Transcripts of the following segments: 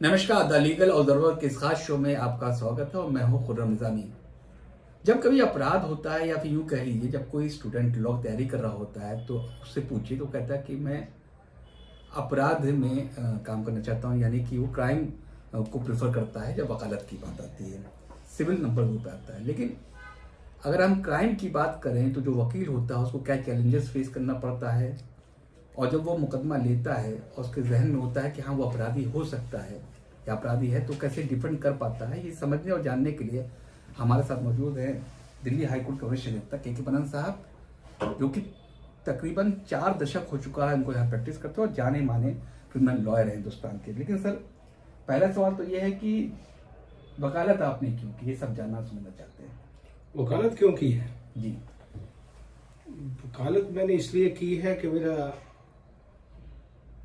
नमस्कार, the legal observer के इस खास शो में आपका स्वागत है और मैं हूं खुर्रम निजामी। जब कभी अपराध होता है या फिर यूं कह लीजिए जब कोई स्टूडेंट लॉ की तैयारी कर रहा होता है तो उससे पूछिए तो कहता है कि मैं अपराध में काम करना चाहता हूं, यानी कि वो क्राइम को प्रेफर करता है जब वकालत की बात आती है, सिविल नंबर 2 पे आता है। लेकिन अगर हम क्राइम की बात करें तो जो वकील होता है उसको क्या चैलेंजेस फेस करना पड़ता है, और जब वो मुकदमा लेता है और उसके जहन में होता है कि हाँ वो अपराधी हो सकता है या अपराधी है तो कैसे डिफेंड कर पाता है, ये समझने और जानने के लिए हमारे साथ मौजूद हैं दिल्ली हाईकोर्ट के वरिष्ठ अधिवक्ता के बनन साहब, जो कि तकरीबन 4 दशक हो चुका है उनको यहाँ प्रैक्टिस करते हैं और जाने माने क्रिमिनल लॉयर हैं हिंदुस्तान के। लेकिन सर, पहला सवाल तो ये है कि वकालत आपने क्यों की, ये सब जानना सुनना चाहते हैं। वकालत क्यों की है? जी, वकालत मैंने इसलिए की है कि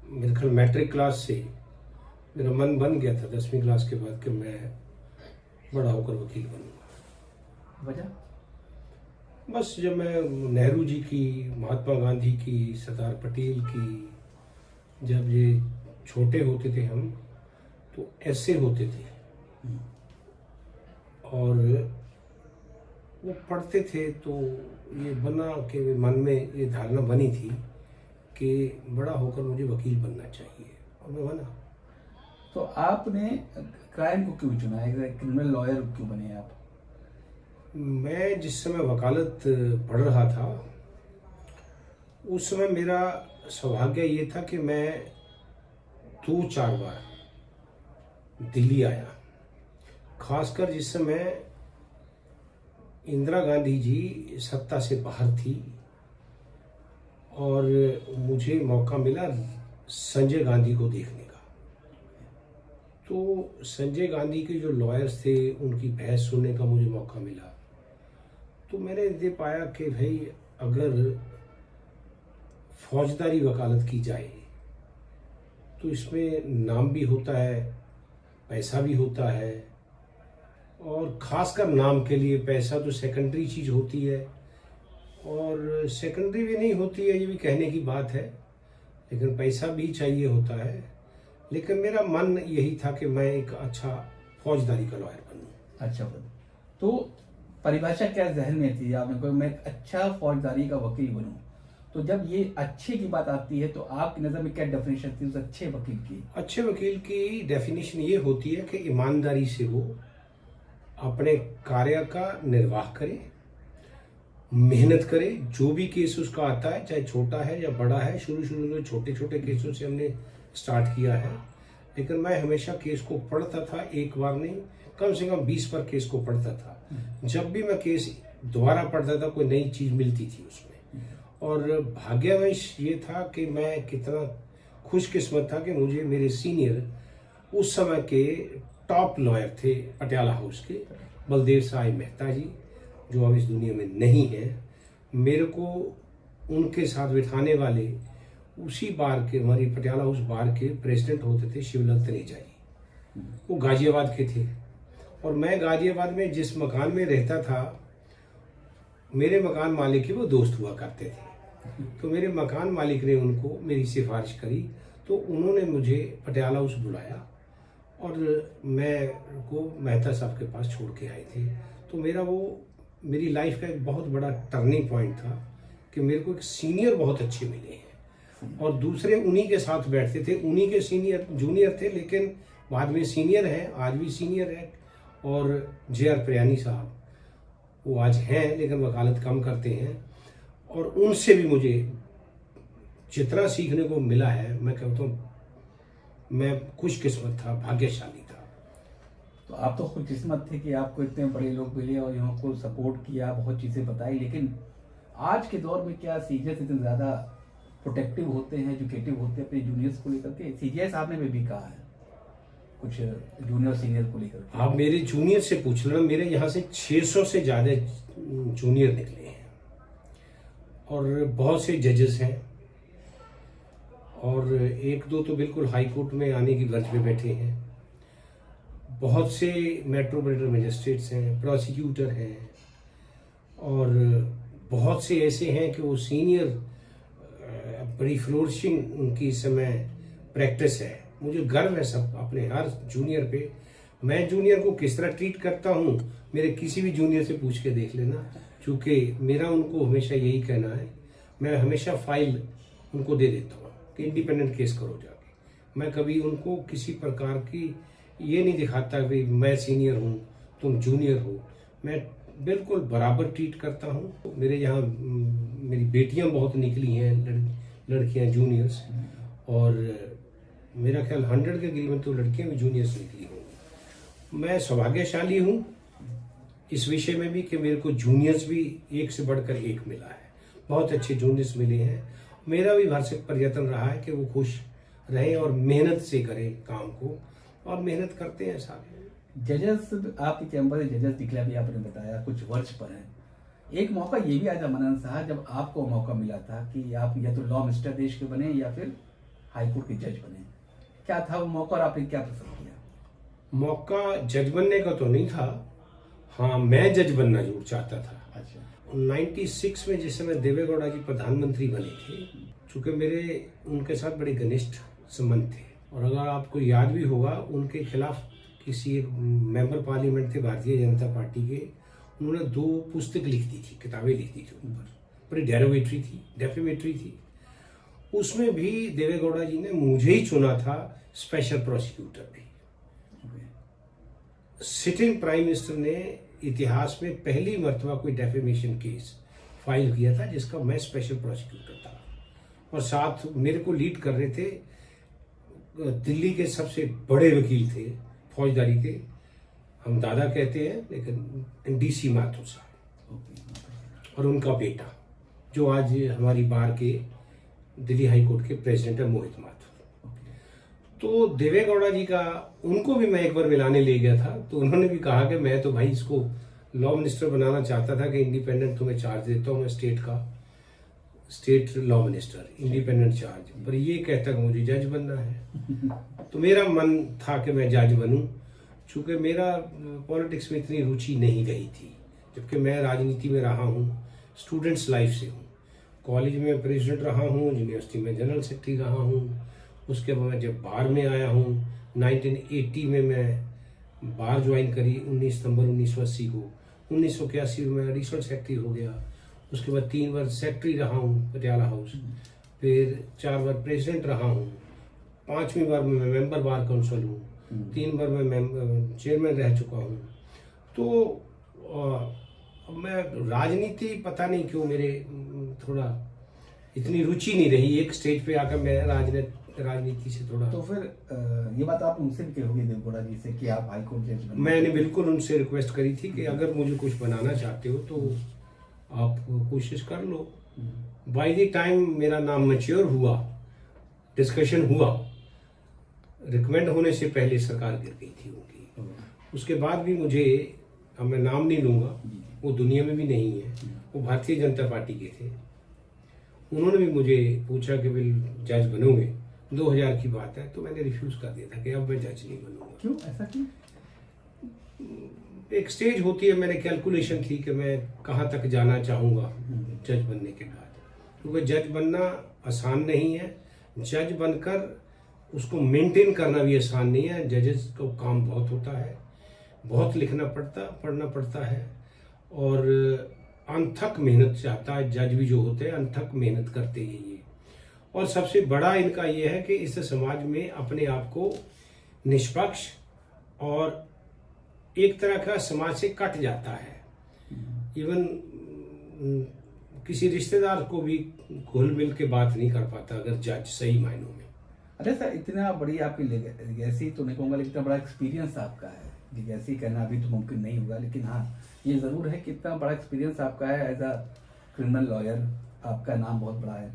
मेरे ख्याल मैट्रिक क्लास से मेरा मन बन गया था 10वीं क्लास के बाद कि मैं बड़ा होकर वकील बनूंगा। वजह? बस जब मैं नेहरू जी की, महात्मा गांधी की, सरदार पटेल की, जब ये छोटे होते थे हम तो ऐसे होते थे और वो पढ़ते थे तो ये बना कि मन में ये धारणा बनी थी कि बड़ा होकर मुझे वकील बनना चाहिए और मैं बना। तो आपने क्राइम को क्यों चुना है, क्रिमिनल लॉयर क्यों बने आप? मैं जिस समय वकालत पढ़ रहा था उस समय मेरा सौभाग्य ये था कि मैं 2-4 बार दिल्ली आया, खासकर जिस समय इंदिरा गांधी जी सत्ता से बाहर थी और मुझे मौका मिला संजय गांधी को देखने का। तो संजय गांधी के जो लॉयर्स थे उनकी बहस सुनने का मुझे मौका मिला। तो मैंने ये पाया कि भाई अगर फौजदारी वकालत की जाए तो इसमें नाम भी होता है, पैसा भी होता है, और खासकर नाम के लिए पैसा तो सेकेंडरी चीज़ होती है, और सेकेंडरी भी नहीं होती है ये भी कहने की बात है, लेकिन पैसा भी चाहिए होता है। लेकिन मेरा मन यही था कि मैं एक अच्छा फौजदारी का लॉयर बनूं। अच्छा, तो परिभाषा क्या जहन में थी आपने कोई मैं अच्छा फौजदारी का वकील बनूं? तो जब ये अच्छे की बात आती है तो आपकी नज़र में क्या डेफिनेशन थी उस अच्छे वकील की? अच्छे वकील की डेफिनेशन ये होती है कि ईमानदारी से वो अपने कार्य का निर्वाह करे, मेहनत करे, जो भी केस उसका आता है चाहे छोटा है या बड़ा है। शुरू में छोटे छोटे केसों से हमने स्टार्ट किया है, लेकिन मैं हमेशा केस को पढ़ता था, एक बार नहीं कम से कम 20 बार केस को पढ़ता था। जब भी मैं केस दोबारा पढ़ता था कोई नई चीज मिलती थी उसमें। और भाग्यवश ये था कि मैं कितना खुशकिस्मत था कि मुझे मेरे सीनियर उस समय के टॉप लॉयर थे पटियाला हाउस के, बलदेव साई मेहता जी, जो अब इस दुनिया में नहीं है। मेरे को उनके साथ बिठाने वाले उसी बार के, हमारी पटियाला हाउस बार के प्रेसिडेंट होते थे शिवलाल तनेजा जी, वो गाजियाबाद के थे। और मैं गाजियाबाद में जिस मकान में रहता था, मेरे मकान मालिक के वो दोस्त हुआ करते थे। तो मेरे मकान मालिक ने उनको मेरी सिफारिश करी, तो उन्होंने मुझे पटियाला हाउस बुलाया और मैं को मेहता साहब के पास छोड़ के आए थे। तो मेरी लाइफ का एक बहुत बड़ा टर्निंग पॉइंट था कि मेरे को एक सीनियर बहुत अच्छे मिले हैं, और दूसरे उन्हीं के साथ बैठते थे, उन्हीं के सीनियर जूनियर थे लेकिन बाद में सीनियर हैं, आज भी सीनियर है। और JR प्रियानी साहब, वो आज हैं लेकिन वकालत कम करते हैं, और उनसे भी मुझे जितना सीखने को मिला है मैं कहता हूँ मैं खुशकिस्मत था, भाग्यशाली था। तो आप तो खुशकिस्मत थे कि आपको इतने बड़े लोग मिले और यहाँ को सपोर्ट किया, बहुत चीज़ें बताई। लेकिन आज के दौर में क्या सीनियर्स इतने ज़्यादा प्रोटेक्टिव होते हैं, एजुकेटिव होते हैं अपने जूनियर्स को लेकर के? CGI साहब ने भी कहा है कुछ जूनियर सीनियर को लेकर। आप मेरे जूनियर से पूछ लेना, मेरे यहाँ से 600 से ज़्यादा जूनियर निकले हैं, और बहुत से जजेस हैं, और 1-2 तो बिल्कुल हाई कोर्ट में आने की गर्ज पे बैठे हैं। बहुत से मेट्रोपॉलिटन मजिस्ट्रेट्स हैं, प्रोसिक्यूटर हैं, और बहुत से ऐसे हैं कि वो सीनियर, बड़ी फ्लोरिशिंग उनकी इस समय प्रैक्टिस है। मुझे गर्व है सब अपने हर जूनियर पे। मैं जूनियर को किस तरह ट्रीट करता हूँ, मेरे किसी भी जूनियर से पूछ के देख लेना, क्योंकि मेरा उनको हमेशा यही कहना है। मैं हमेशा फाइल उनको दे देता हूँ कि इंडिपेंडेंट केस करो जाके। मैं कभी उनको किसी प्रकार की ये नहीं दिखाता कि मैं सीनियर हूँ तुम जूनियर हो। मैं बिल्कुल बराबर ट्रीट करता हूँ। मेरे यहाँ मेरी बेटियाँ बहुत निकली हैं, लड़कियाँ जूनियर्स, और मेरा ख्याल 100 के करीबन तो लड़कियाँ भी जूनियर्स निकली होंगी। मैं सौभाग्यशाली हूँ इस विषय में भी कि मेरे को जूनियर्स भी एक से बढ़कर एक मिला है, बहुत अच्छे जूनियर्स मिले हैं। मेरा भी भरसक प्रयत्न रहा है कि वो खुश रहें और मेहनत से करें काम को, और मेहनत करते हैं सारे। जजेस, आपके चैम्बर में जजेस निकले भी आपने बताया कुछ वर्ष पर हैं। एक मौका ये भी आया मनन साहब, जब आपको मौका मिला था कि आप या तो लॉ मिनिस्टर देश के बने या फिर हाईकोर्ट के जज बने। क्या था वो मौका और आपने क्या पसंद किया? मौका जज बनने का तो नहीं था, हाँ मैं जज बनना जरूर चाहता था। अच्छा। 96 में जिस समय देवेगौड़ा जी प्रधानमंत्री बने थे, चूंकि मेरे उनके साथ बड़े घनिष्ठ संबंध थे, और अगर आपको याद भी होगा उनके खिलाफ किसी एक मेंबर पार्लियामेंट थे भारतीय जनता पार्टी के, उन्होंने 2 पुस्तक लिख दी थी, किताबें लिख दी थी उन पर, बड़ी डेफेमेटरी थी। उसमें भी देवेगौड़ा जी ने मुझे ही चुना था स्पेशल प्रोसिक्यूटर भी। सिटिंग प्राइम मिनिस्टर ने इतिहास में पहली मर्तबा कोई डेफेमेशन केस फाइल किया था जिसका मैं स्पेशल प्रोसिक्यूटर था, और साथ मेरे को लीड कर रहे थे दिल्ली के सबसे बड़े वकील थे फौजदारी के, हम दादा कहते हैं लेकिन डीसी माथुर साहब, और उनका बेटा जो आज हमारी बार के दिल्ली हाई कोर्ट के प्रेसिडेंट है, मोहित माथुर। तो देवेगौड़ा जी का, उनको भी मैं एक बार मिलाने ले गया था, तो उन्होंने भी कहा कि मैं तो भाई इसको लॉ मिनिस्टर बनाना चाहता था कि इंडिपेंडेंट तुम्हें चार्ज देता हूँ मैं state law minister, independent charge, पर ये कहता कि मुझे जज बनना है। तो मेरा मन था कि मैं जज बनूं, चूंकि मेरा पॉलिटिक्स में इतनी रुचि नहीं रही थी, जबकि मैं राजनीति में रहा हूँ, स्टूडेंट्स लाइफ से हूँ। कॉलेज में प्रेसिडेंट रहा हूँ, यूनिवर्सिटी में जनरल सेक्रेटरी रहा हूँ। उसके बाद मैं जब बार में आया हूँ 1980 में मैं बार ज्वाइन करी, 19 सितंबर 1980 को। 1981 में मैं एडिशनल सेक्रेटरी हो गया। उसके बाद 3 बार सेक्रेटरी रहा हूँ पटियाला हाउस, फिर 4 बार प्रेसिडेंट रहा हूँ, 5वीं बार में मैं मेंबर बार काउंसिल हूँ, 3 बार मैं चेयरमैन रह चुका हूँ। तो मैं राजनीति पता नहीं क्यों मेरे थोड़ा इतनी रुचि नहीं रही। एक स्टेज पे आकर मैं राजनीति से थोड़ा, तो फिर ये बात आप उनसे भी कहोगे देवगौड़ा जी से कि आप हाईकोर्ट जज बने? मैंने बिल्कुल उनसे रिक्वेस्ट करी थी कि अगर मुझे कुछ बनाना चाहते हो तो आप कोशिश कर लो। बाय द टाइम मेरा नाम मैच्योर हुआ, डिस्कशन हुआ, रिकमेंड होने से पहले सरकार गिर गई थी उनकी। उसके बाद भी मुझे, अब मैं नाम नहीं लूंगा, वो दुनिया में भी नहीं है, वो भारतीय जनता पार्टी के थे, उन्होंने भी मुझे पूछा कि बिल जज बनोगे, 2000 की बात है, तो मैंने रिफ्यूज कर दिया था कि अब मैं जज नहीं बनूंगा। क्यों, ऐसा क्यों? एक स्टेज होती है, मैंने कैलकुलेशन थी कि मैं कहाँ तक जाना चाहूंगा जज बनने के बाद, क्योंकि जज बनना आसान नहीं है, जज बनकर उसको मेंटेन करना भी आसान नहीं है। जजेस को काम बहुत होता है, बहुत पढ़ना पड़ता है, और अनथक मेहनत चाहता है। जज भी जो होते हैं अनथक मेहनत करते हैं ये, और सबसे बड़ा इनका ये है कि इस समाज में अपने आप को निष्पक्ष और एक तरह का समाज से कट जाता है। इवन किसी रिश्तेदार को भी घुल मिल के बात नहीं कर पाता अगर जज सही मायनों में। अरे सर, इतना बड़ी आपकी लेगेसी तो नहीं कहूँगा, लेकिन इतना बड़ा एक्सपीरियंस आपका है, लेगेसी कहना अभी तो मुमकिन नहीं होगा, लेकिन हाँ ये ज़रूर है कि इतना बड़ा एक्सपीरियंस आपका है एज अ क्रिमिनल लॉयर, आपका नाम बहुत बड़ा है।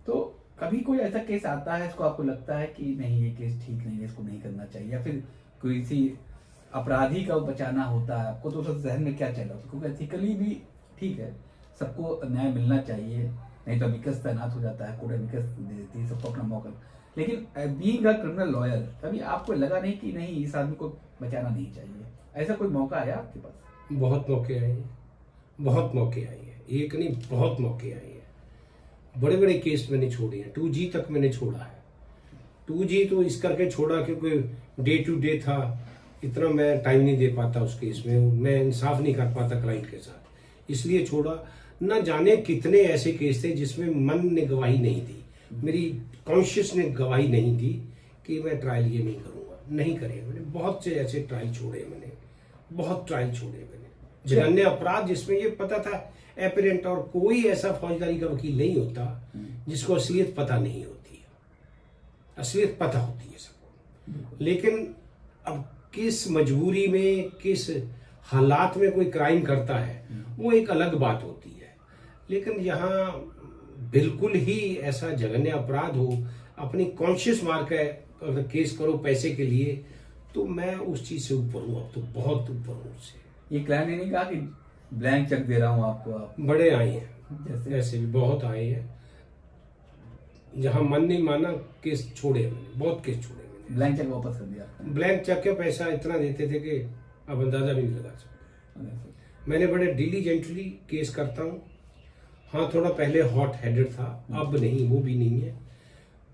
तो कभी कोई ऐसा केस आता है इसको आपको लगता है कि नहीं ये केस ठीक नहीं है, इसको नहीं करना चाहिए, या फिर किसी अपराधी का बचाना होता है आपको, तो उस जहन में क्या चला? क्योंकि एथिकली भी ठीक है, सबको न्याय मिलना चाहिए, नहीं तो अमिकस तैनात हो जाता है, कोर्ट अमिकस दे देती है सबको अपना मौका। लेकिन बीइंग अ क्रिमिनल लॉयर, कभी आपको लगा नहीं कि नहीं इस आदमी को बचाना नहीं चाहिए? ऐसा कोई मौका आया आपके पास? बहुत मौके आए हैं, बहुत मौके आए हैं, एक नहीं बहुत मौके आए हैं। बड़े बड़े केस मैंने छोड़े हैं, 2G तक मैंने छोड़ा है, 2G तो इस करके छोड़ा क्योंकि डे टू डे था, इतना मैं टाइम नहीं दे पाता उस केस में, मैं इंसाफ नहीं कर पाता क्लाइंट के साथ, इसलिए छोड़ा। न जाने कितने ऐसे केस थे जिसमें मन ने गवाही नहीं दी, मेरी कॉन्शियस ने गवाही नहीं दी कि मैं ट्रायल ये नहीं करूँगा, नहीं करे मैंने। बहुत से ऐसे ट्रायल छोड़े मैंने, बहुत ट्रायल छोड़े मैंने। जघन्य अपराध जिसमें ये पता था एपरेंट, और कोई ऐसा फौजदारी का वकील नहीं होता जिसको असलियत पता नहीं होती है, असलियत पता होती है सबको। लेकिन अब किस मजबूरी में, किस हालात में कोई क्राइम करता है वो एक अलग बात होती है। लेकिन यहाँ बिल्कुल ही ऐसा जघन्य अपराध हो, अपनी कॉन्शियस मार के अगर केस करो पैसे के लिए, तो मैं उस चीज से ऊपर हूँ, अब तो बहुत ऊपर हूँ उससे। ये क्लाइंट ने नहीं कहा कि ब्लैंक चेक दे रहा हूँ आपको, आप बड़े आए हैं, जैसे ऐसे भी बहुत आए हैं जहां मन नहीं माना केस छोड़े मैंने, बहुत केस छोड़े मैंने। ब्लैंक चेक वापस कर दिया आपने? ब्लैंक चेक के पैसा इतना देते थे कि अब अंदाजा भी नहीं लगा सकते। मैंने बड़े डिलीजेंटली केस करता हूँ। हाँ, थोड़ा पहले हॉट हेडेड था, अब नहीं, वो भी नहीं है।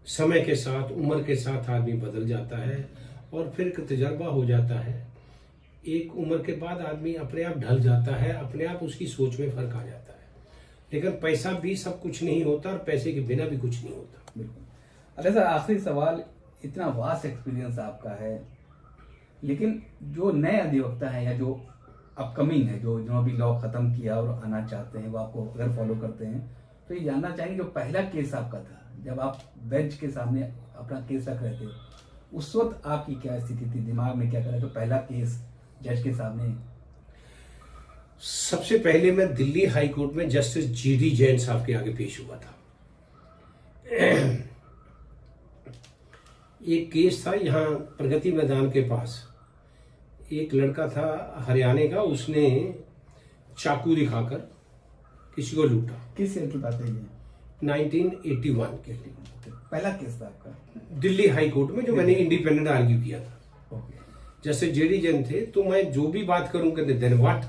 समय के साथ, उम्र के साथ आदमी बदल जाता है और फिर एक तजर्बा हो जाता है। एक उम्र के बाद आदमी अपने आप ढल जाता है, अपने आप उसकी सोच में फर्क आ जाता है। लेकिन पैसा भी सब कुछ नहीं होता और पैसे के बिना भी कुछ नहीं होता। बिल्कुल। अरे सर, आखिरी सवाल, इतना वास्ट एक्सपीरियंस आपका है, लेकिन जो नए अधिवक्ता हैं या जो अपकमिंग है, जो जो अभी लॉ खत्म किया और आना चाहते हैं, वो आपको अगर फॉलो करते हैं तो ये जानना चाहेंगे, जो पहला केस आपका था, जब आप बेंच के सामने अपना केस रख रहे थे, उस वक्त आपकी क्या स्थिति थी, दिमाग में क्या कर रहे थे? तो पहला केस जज के सामने। सबसे पहले मैं दिल्ली हाई कोर्ट में जस्टिस GD जैन साहब के आगे पेश हुआ था। एक केस था यहाँ प्रगति मैदान के पास, एक लड़का था हरियाणा का, उसने चाकू दिखाकर किसी को लूटा। किस ईयर की बात है ये? 1981 के। पहला केस था आपका दिल्ली हाई कोर्ट में, जो मैंने इंडिपेंडेंट आर्ग्यू किया था। ओके। जैसे JD जैन थे, तो मैं जो भी बात करूं कहते then what,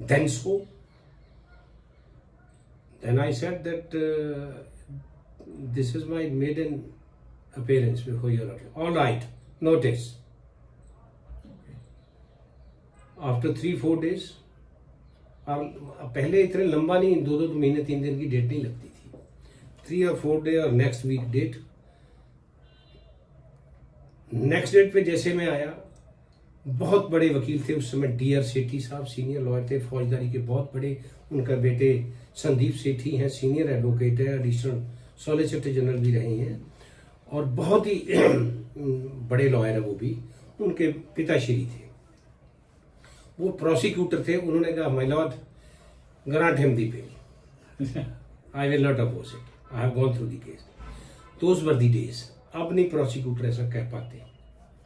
then so, then I said that this is my maiden appearance before your honour, all right, notice. After 3-4 days, और पहले इतने लंबा नहीं, 2-2 महीने 3 दिन की डेट नहीं लगती थी, 3 और 4 डे और next week date. Next date पे जैसे मैं आया, बहुत बड़े वकील थे उस समय, DR सेठी साहब सीनियर लॉयर थे, फौजदारी के बहुत बड़े। उनका बेटे संदीप सेठी हैं, सीनियर एडवोकेट है, एडिशनल सॉलिसिटर जनरल भी रहे हैं, और बहुत ही बड़े लॉयर है वो भी। उनके पिताश्री थे, वो प्रोसिक्यूटर थे। उन्होंने कहा, my lord, grant him the bail, I will not oppose it, I have gone through the case. Those were the days. अब नहीं प्रोसिक्यूटर ऐसा कह पाते,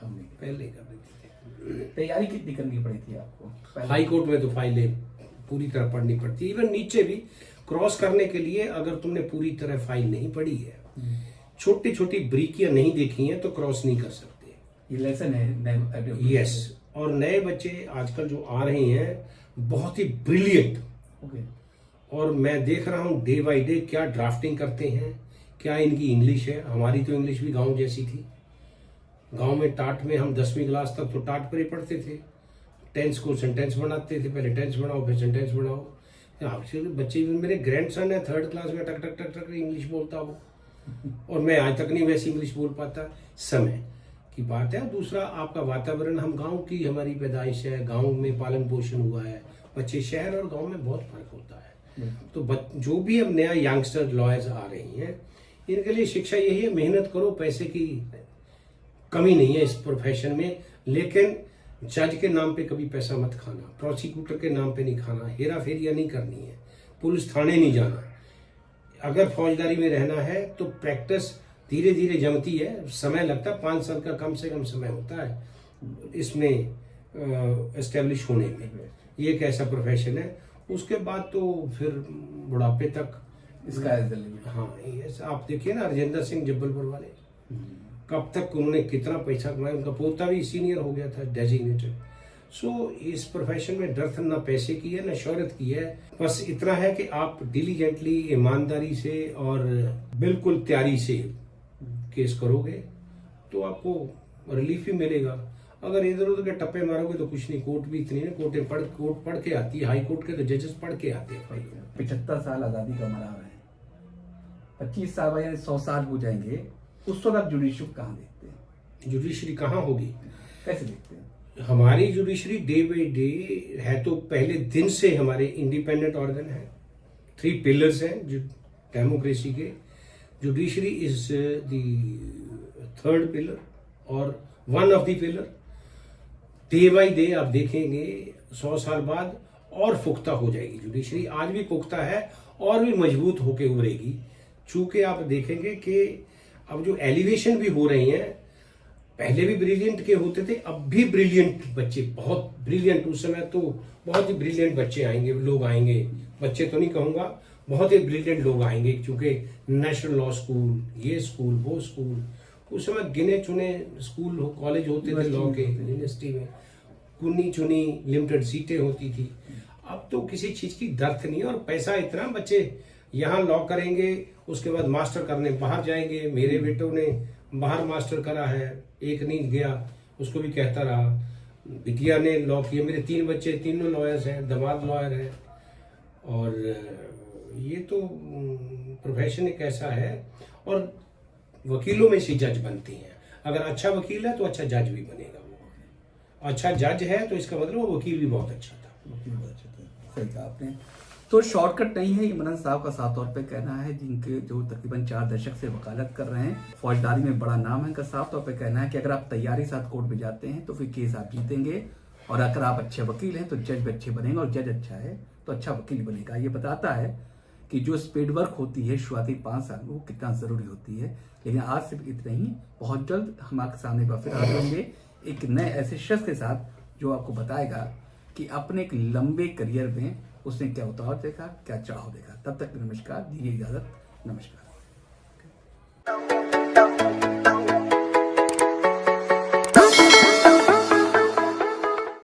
अब नहीं। पहले कर देते थे। तैयारी कितनी करनी पड़ी थी आपको? हाई कोर्ट में तो फाइलें पूरी तरह पढ़नी पड़ती है, इवन नीचे भी क्रॉस करने के लिए। अगर तुमने पूरी तरह फाइल नहीं पढ़ी है, छोटी छोटी ब्रीकियां नहीं देखी हैं, तो क्रॉस नहीं कर सकते। ये लेसन है। यस। और नए बच्चे आजकल जो आ रहे हैं, बहुत ही ब्रिलियंट, ओके। और मैं देख रहा हूँ डे बाई डे क्या ड्राफ्टिंग करते हैं, क्या इनकी इंग्लिश है। हमारी तो इंग्लिश भी गांव जैसी थी। गांव में टाट में हम 10वीं क्लास तक तो टाट पर ही पढ़ते थे। टेंस को सेंटेंस बनाते थे, पहले टेंस बनाओ फिर सेंटेंस बनाओ। आपसे बच्चे, मेरे ग्रैंडसन है 3rd क्लास में, टक टक टक टक इंग्लिश बोलता वो, और मैं आज तक नहीं वैसी इंग्लिश बोल पाता। समय की बात है। दूसरा, आपका वातावरण, हम गांव की, हमारी पैदाइश है, गांव में पालन पोषण हुआ है। बच्चे शहर और गांव में बहुत फर्क होता है। तो जो भी अब नया यंगस्टर लॉयर्स आ रही हैं, इनके लिए शिक्षा यही है, मेहनत करो। पैसे की कमी नहीं है इस प्रोफेशन में, लेकिन जज के नाम पे कभी पैसा मत खाना, प्रोसिक्यूटर के नाम पे नहीं खाना, हेरा फेरिया नहीं करनी है, पुलिस थाने नहीं जाना। अगर फौजदारी में रहना है तो प्रैक्टिस धीरे धीरे जमती है, समय लगता है, 5 साल का कम से कम समय होता है इसमें एस्टेब्लिश होने में। ये एक ऐसा प्रोफेशन है। उसके बाद तो फिर बुढ़ापे तक इसका is the limit। हाँ, ये आप देखिए ना, राजेंद्र सिंह जब्बलपुर वाले, कब तक उन्होंने कितना पैसा कमाया। उनका पोता भी सीनियर हो गया था, डेजिग्नेटेड। सो इस प्रोफेशन में डर ना पैसे की है ना शोहरत की है। बस इतना है कि आप डिलीजेंटली, ईमानदारी से और बिल्कुल तैयारी से केस करोगे तो आपको रिलीफ ही मिलेगा। अगर इधर उधर के टप्पे मारोगे तो कुछ नहीं। कोर्ट भी इतनी ना, कोर्ट पढ़ के आती है, हाई कोर्ट के तो जजेस पढ़ के आते हैं। 75 साल आज़ादी का मना रहे हैं, 25 साल बाद यानी 100 साल हो जाएंगे, उस वक्त आप जुडिशरी कहाँ देखते हैं? जुडिशरी कहाँ होगी? कैसे देखते हैं? हमारी जुडिशरी डे बाई डे है, तो पहले दिन से हमारे इंडिपेंडेंट ऑर्गन है। 3 पिलर्स हैं जो डेमोक्रेसी के। Judiciary is the 3rd pillar और one of the pillar. Day by day आप देखेंगे 100 साल बाद और पुख्ता हो जाएगी जुडिशरी। आज भी पुख्ता है और भी मजबूत होके उभरेगी। चूंकि आप देखेंगे कि अब जो एलिवेशन भी हो रही हैं, पहले भी ब्रिलियंट के होते थे, अब भी ब्रिलियंट बच्चे, बहुत ब्रिलियंट, उस समय तो बहुत ही ब्रिलियंट बच्चे आएंगे, लोग आएंगे, बच्चे तो नहीं कहूँगा, बहुत ही ब्रिलियंट लोग आएंगे। क्योंकि नेशनल लॉ स्कूल, ये स्कूल, वो स्कूल, उस समय गिने चुने स्कूल कॉलेज होते थे लॉ के, यूनिवर्सिटी में गुनी चुनी लिमिटेड सीटें होती थी। अब तो किसी चीज की दर्द नहीं है और पैसा इतना, बच्चे यहाँ लॉ करेंगे, उसके बाद मास्टर करने बाहर जाएंगे। मेरे बेटों ने बाहर मास्टर करा है, एक नहीं गया, उसको भी कहता रहा। बिटिया ने लॉ किया। मेरे 3 बच्चे, तीनों लॉयर्स हैं, दामाद लॉयर है। और ये तो प्रोफेशन एक ऐसा है। और वकीलों में से जज बनती हैं। अगर अच्छा वकील है तो अच्छा जज भी बनेगा वो। अच्छा जज है तो इसका मतलब वो वकील भी बहुत अच्छा था। वकील बहुत अच्छा था, सही कहा आपने। तो शॉर्टकट नहीं है इमरान साहब का, साफ तौर पे कहना है, जिनके जो तकरीबन 4 दशक से वकालत कर रहे हैं, फौजदारी में बड़ा नाम है इनका, साफ तौर पे कहना है कि अगर आप तैयारी साथ कोर्ट में जाते हैं तो फिर केस आप जीतेंगे, और अगर आप अच्छे वकील हैं तो जज भी अच्छे बनेंगे, और जज अच्छा है तो अच्छा वकील बनेगा। ये बताता है कि जो स्पीड वर्क होती है शुरुआती 5 साल में, वो कितना ज़रूरी होती है। लेकिन आज सिर्फ इतना ही, बहुत जल्द हम आपके सामने एक बार फिर हाजिर होंगे एक नए ऐसे शख्स के साथ जो आपको बताएगा कि अपने एक लंबे करियर में उसने क्या उतार देखा, क्या चढ़ाव देखा। तब तक नमस्कार, दीजिए इजाज़त, नमस्कार।